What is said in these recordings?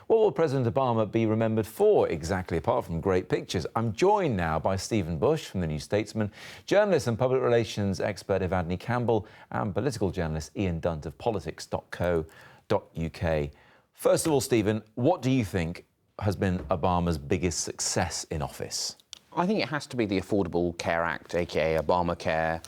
What will President Obama be remembered for exactly, apart from great pictures? I'm joined now by Stephen Bush from The New Statesman, journalist and public relations expert Evadne Campbell, and political journalist Ian Dunt of politics.co.uk. First of all, Stephen, what do you think has been Obama's biggest success in office? I think it has to be the Affordable Care Act, aka Obamacare.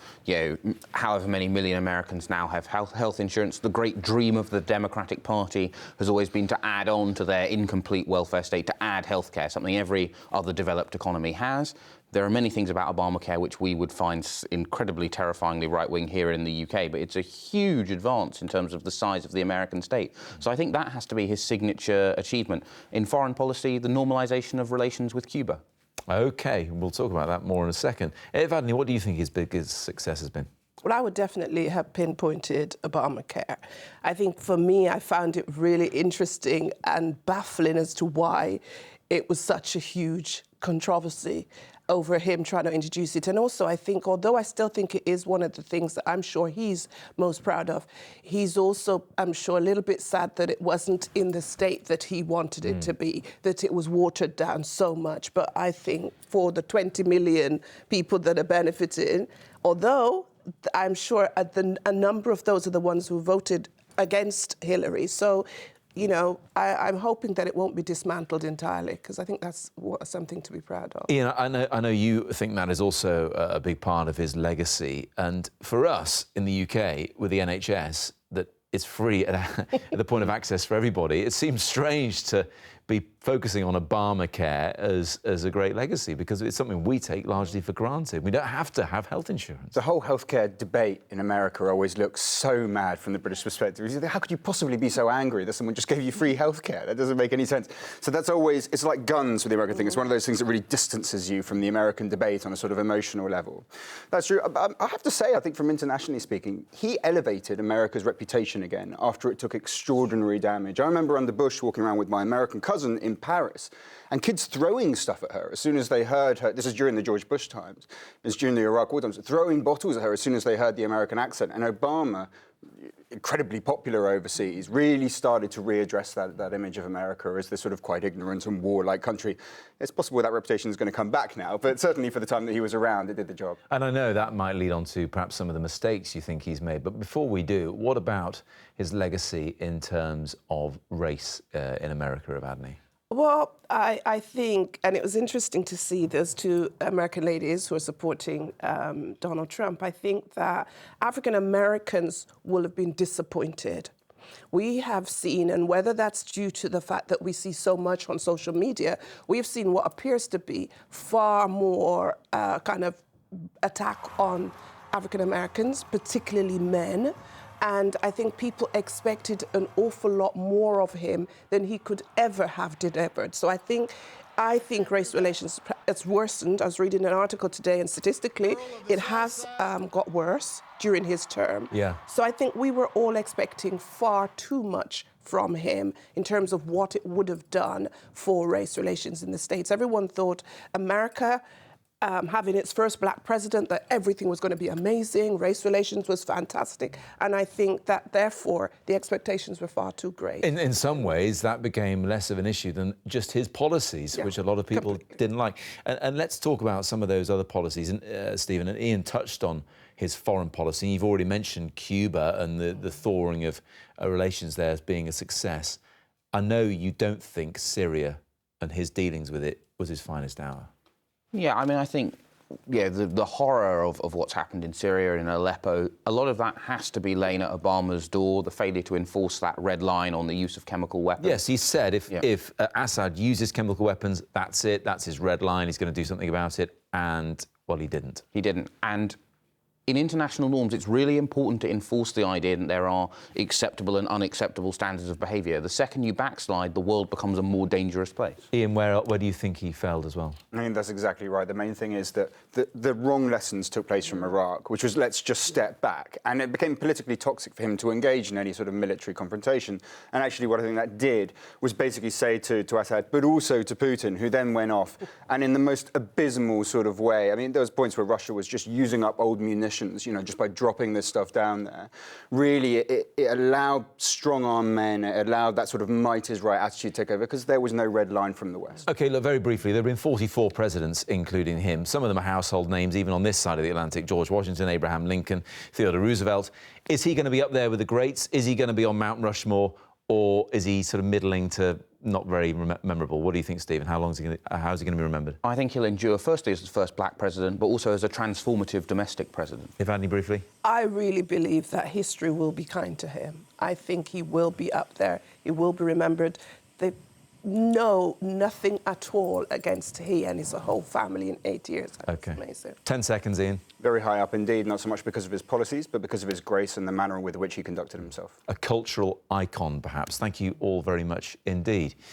However many million Americans now have health insurance. The great dream of the Democratic Party has always been to add on to their incomplete welfare state, to add healthcare, something every other developed economy has. There are many things about Obamacare which we would find incredibly terrifyingly right-wing here in the UK, but it's a huge advance in terms of the size of the American state. So I think that has to be his signature achievement. In foreign policy, the normalisation of relations with Cuba. OK, we'll talk about that more in a second. Evadne, what do you think his biggest success has been? Well, I would definitely have pinpointed Obamacare. I think for me, I found it really interesting and baffling as to why it was such a huge controversy over him trying to introduce it. And also, I think, although I still think it is one of the things that I'm sure he's most proud of, he's also, I'm sure, a little bit sad that it wasn't in the state that he wanted it to be, that it was watered down so much. But I think for the 20 million people that are benefiting, although I'm sure a number of those are the ones who voted against Hillary. So, you know, I'm hoping that it won't be dismantled entirely, because I think that's something to be proud of. Ian, I know you think that is also a big part of his legacy. And for us in the UK, with the NHS, that it's free at the point of access for everybody, it seems strange to be focusing on Obamacare as a great legacy, because it's something we take largely for granted. We don't have to have health insurance. The whole healthcare debate in America always looks so mad from the British perspective. How could you possibly be so angry that someone just gave you free healthcare? That doesn't make any sense. So that's always, it's like guns with the American thing. It's one of those things that really distances you from the American debate on a sort of emotional level. That's true. I have to say, I think from internationally speaking, he elevated America's reputation again after it took extraordinary damage. I remember under Bush walking around with my American cousin in Paris, and kids throwing stuff at her as soon as they heard her. This is during the George Bush times. It's during the Iraq War times. Throwing bottles at her as soon as they heard the American accent. And Obama, incredibly popular overseas, really started to readdress that image of America as this sort of quite ignorant and warlike country. It's possible that reputation is going to come back now, but certainly for the time that he was around, it did the job. And I know that might lead on to perhaps some of the mistakes you think he's made. But before we do, what about his legacy in terms of race in America, Evadne? Well, I think, and it was interesting to see those two American ladies who are supporting Donald Trump. I think that African Americans will have been disappointed. We have seen, and whether that's due to the fact that we see so much on social media, we've seen what appears to be far more kind of attack on African Americans, particularly men. And I think people expected an awful lot more of him than he could ever have delivered. So I think race relations, it's worsened. I was reading an article today, and statistically, it has got worse during his term. Yeah. So I think we were all expecting far too much from him in terms of what it would have done for race relations in the States. Everyone thought America, having its first black president, that everything was going to be amazing, race relations was fantastic. And I think that, therefore, the expectations were far too great. In some ways, that became less of an issue than just his policies, which a lot of people didn't like. And let's talk about some of those other policies. And Stephen, and Ian touched on his foreign policy. You've already mentioned Cuba and the thawing of relations there as being a success. I know you don't think Syria and his dealings with it was his finest hour. Yeah, I mean, I think, the horror of what's happened in Syria and in Aleppo, a lot of that has to be laying at Obama's door, the failure to enforce that red line on the use of chemical weapons. Yes, he said if Assad uses chemical weapons, that's it, that's his red line, he's going to do something about it, and, well, he didn't. He didn't. And in international norms, it's really important to enforce the idea that there are acceptable and unacceptable standards of behaviour. The second you backslide, the world becomes a more dangerous place. Ian, where do you think he failed as well? I mean, that's exactly right. The main thing is that the wrong lessons took place from Iraq, which was let's just step back. And it became politically toxic for him to engage in any sort of military confrontation. And actually what I think that did was basically say to Assad, but also to Putin, who then went off, and in the most abysmal sort of way. I mean, there was points where Russia was just using up old munitions munitions, you know, just by dropping this stuff down there, really it allowed strong-armed men, it allowed that sort of might is right attitude to take over, because there was no red line from the West. OK, look, very briefly, there have been 44 presidents, including him. Some of them are household names, even on this side of the Atlantic. George Washington, Abraham Lincoln, Theodore Roosevelt. Is he going to be up there with the greats? Is he going to be on Mount Rushmore? Or is he sort of middling to not very memorable? What do you think, Stephen? How is he going to be remembered? I think he'll endure, firstly, as the first black president, but also as a transformative domestic president. Ivani, briefly. I really believe that history will be kind to him. I think he will be up there. He will be remembered. They know nothing at all against he and his whole family in 8 years. OK. Amazing. 10 seconds, Ian. Very high up indeed, not so much because of his policies, but because of his grace and the manner with which he conducted himself. A cultural icon, perhaps. Thank you all very much indeed.